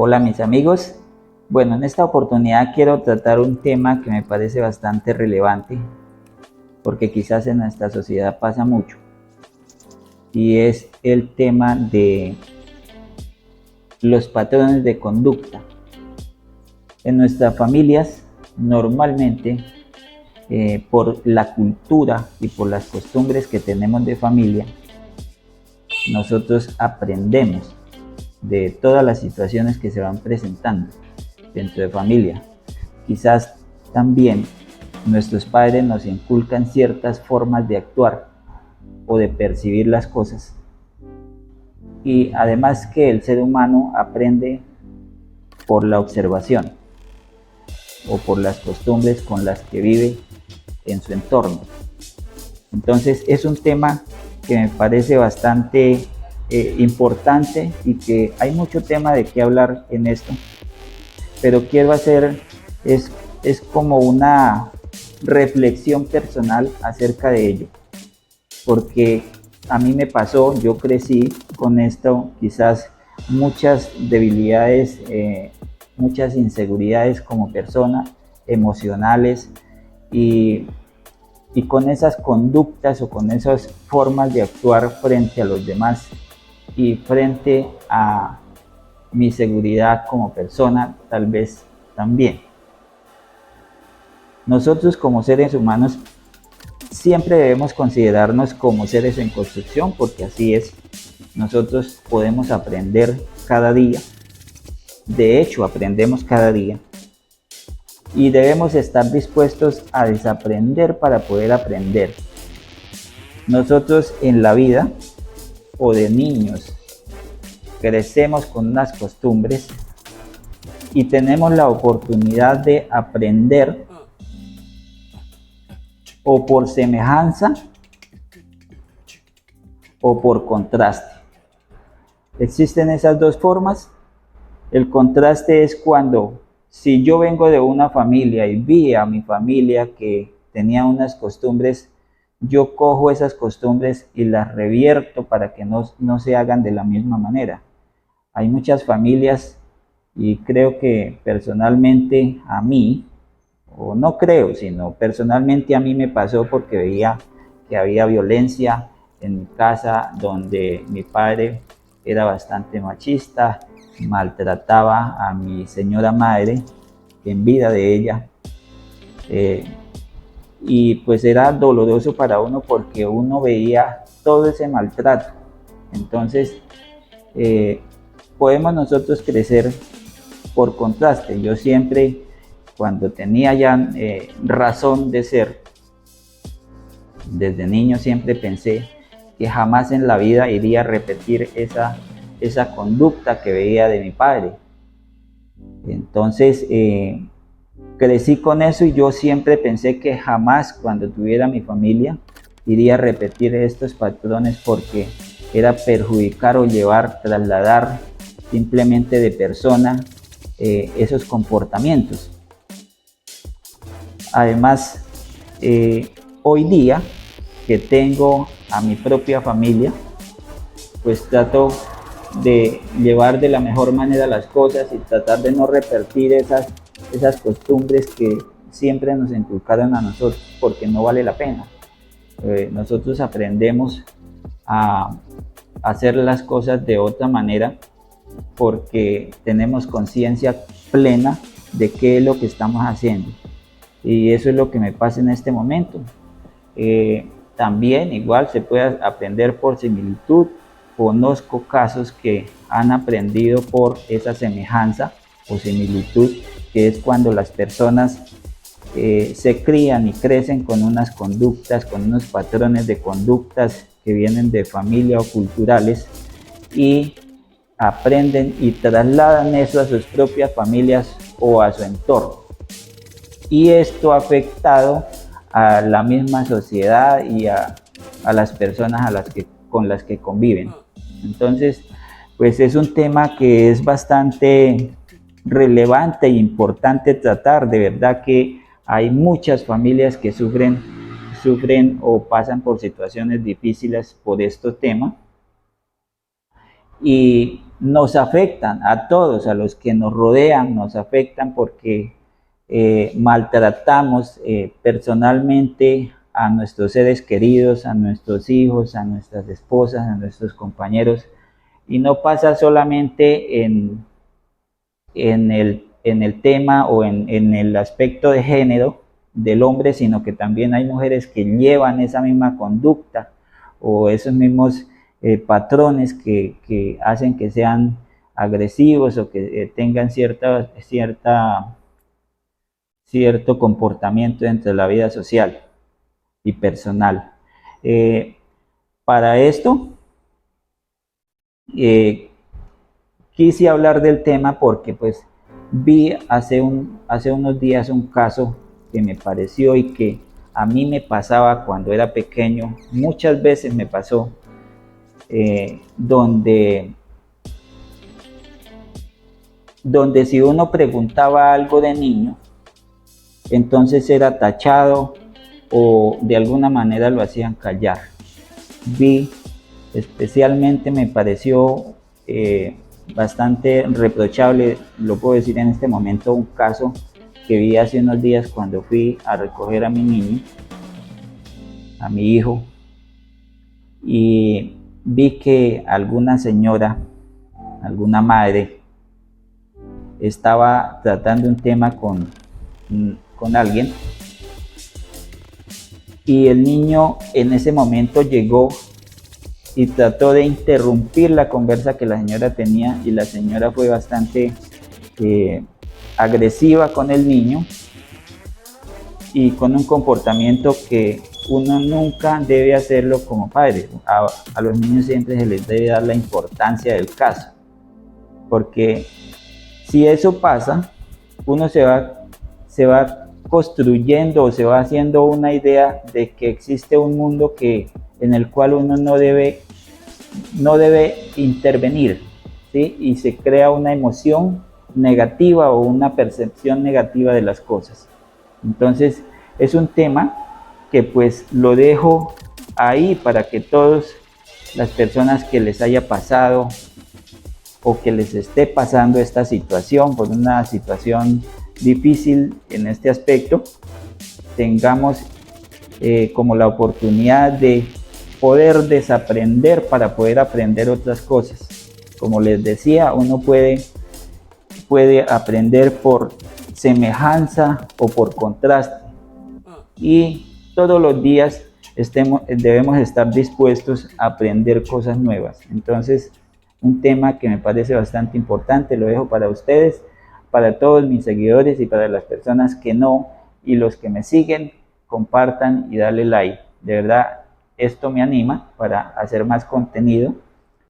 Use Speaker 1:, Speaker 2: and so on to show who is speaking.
Speaker 1: Hola mis amigos, bueno, en esta oportunidad quiero tratar un tema que me parece bastante relevante porque quizás en nuestra sociedad pasa mucho, y es el tema de los patrones de conducta. En nuestras familias normalmente por la cultura y por las costumbres que tenemos de familia, nosotros aprendemos de todas las situaciones que se van presentando dentro de familia. Quizás también nuestros padres nos inculcan ciertas formas de actuar o de percibir las cosas, y además que el ser humano aprende por la observación o por las costumbres con las que vive en su entorno. Entonces es un tema que me parece bastante importante y que hay mucho tema de qué hablar en esto, pero quiero hacer es como una reflexión personal acerca de ello, porque a mí me pasó, yo crecí con esto, quizás muchas debilidades, muchas inseguridades como persona, emocionales, y con esas conductas o con esas formas de actuar frente a los demás y frente a mi seguridad como persona, tal vez también. Nosotros como seres humanos siempre debemos considerarnos como seres en construcción, porque así es. Nosotros podemos aprender cada día, de hecho aprendemos cada día, y debemos estar dispuestos a desaprender para poder aprender. Nosotros en la vida o de niños crecemos con unas costumbres y tenemos la oportunidad de aprender o por semejanza o por contraste. Existen esas dos formas. El contraste es cuando, si yo vengo de una familia y vi a mi familia que tenía unas costumbres, yo cojo esas costumbres y las revierto para que no se hagan de la misma manera. Hay muchas familias, y creo que personalmente a mí, o no creo, sino personalmente a mí me pasó porque veía que había violencia en mi casa, donde mi padre era bastante machista, maltrataba a mi señora madre en vida de ella, y pues era doloroso para uno porque uno veía todo ese maltrato. Entonces podemos nosotros crecer por contraste. Yo siempre, cuando tenía ya razón de ser, desde niño siempre pensé que jamás en la vida iría a repetir esa conducta que veía de mi padre. Entonces crecí con eso, y yo siempre pensé que jamás, cuando tuviera mi familia, iría a repetir estos patrones, porque era perjudicar o trasladar simplemente de persona esos comportamientos. Además, hoy día que tengo a mi propia familia, pues trato de llevar de la mejor manera las cosas y tratar de no repetir esas costumbres que siempre nos inculcaron a nosotros, porque no vale la pena. Nosotros aprendemos a hacer las cosas de otra manera porque tenemos conciencia plena de qué es lo que estamos haciendo, y eso es lo que me pasa en este momento. También igual se puede aprender por similitud. Conozco casos que han aprendido por esa semejanza o similitud, que es cuando las personas se crían y crecen con unas conductas, con unos patrones de conductas que vienen de familia o culturales, y aprenden y trasladan eso a sus propias familias o a su entorno. Y esto ha afectado a la misma sociedad y a las personas con las que conviven. Entonces, pues es un tema que es bastante relevante e importante tratar. De verdad que hay muchas familias que sufren o pasan por situaciones difíciles por estos temas, y nos afectan a todos, a los que nos rodean, nos afectan porque maltratamos personalmente a nuestros seres queridos, a nuestros hijos, a nuestras esposas, a nuestros compañeros. Y no pasa solamente en el tema o en el aspecto de género del hombre, sino que también hay mujeres que llevan esa misma conducta o esos mismos patrones que hacen que sean agresivos o que tengan cierto comportamiento dentro de la vida social y personal. Para esto, quise hablar del tema porque pues vi hace unos días un caso que me pareció y que a mí me pasaba cuando era pequeño, muchas veces me pasó, donde si uno preguntaba algo de niño, entonces era tachado o de alguna manera lo hacían callar. Especialmente me pareció bastante reprochable, lo puedo decir en este momento, un caso que vi hace unos días cuando fui a recoger a mi niño, a mi hijo, y vi que alguna señora, alguna madre, estaba tratando un tema con alguien, y el niño en ese momento llegó y trató de interrumpir la conversa que la señora tenía, y la señora fue bastante agresiva con el niño y con un comportamiento que uno nunca debe hacerlo como padre. A los niños siempre se les debe dar la importancia del caso, porque si eso pasa, uno se va construyendo o se va haciendo una idea de que existe un mundo en el cual uno no debe intervenir, ¿sí? Y se crea una emoción negativa o una percepción negativa de las cosas. Entonces es un tema que pues lo dejo ahí para que todas las personas que les haya pasado o que les esté pasando esta situación, por una situación difícil en este aspecto, tengamos como la oportunidad de poder desaprender para poder aprender otras cosas. Como les decía, uno puede aprender por semejanza o por contraste, y todos los días debemos estar dispuestos a aprender cosas nuevas. Entonces, un tema que me parece bastante importante, lo dejo para ustedes, para todos mis seguidores y para las personas que no, y los que me siguen, compartan y darle like. De verdad, esto me anima para hacer más contenido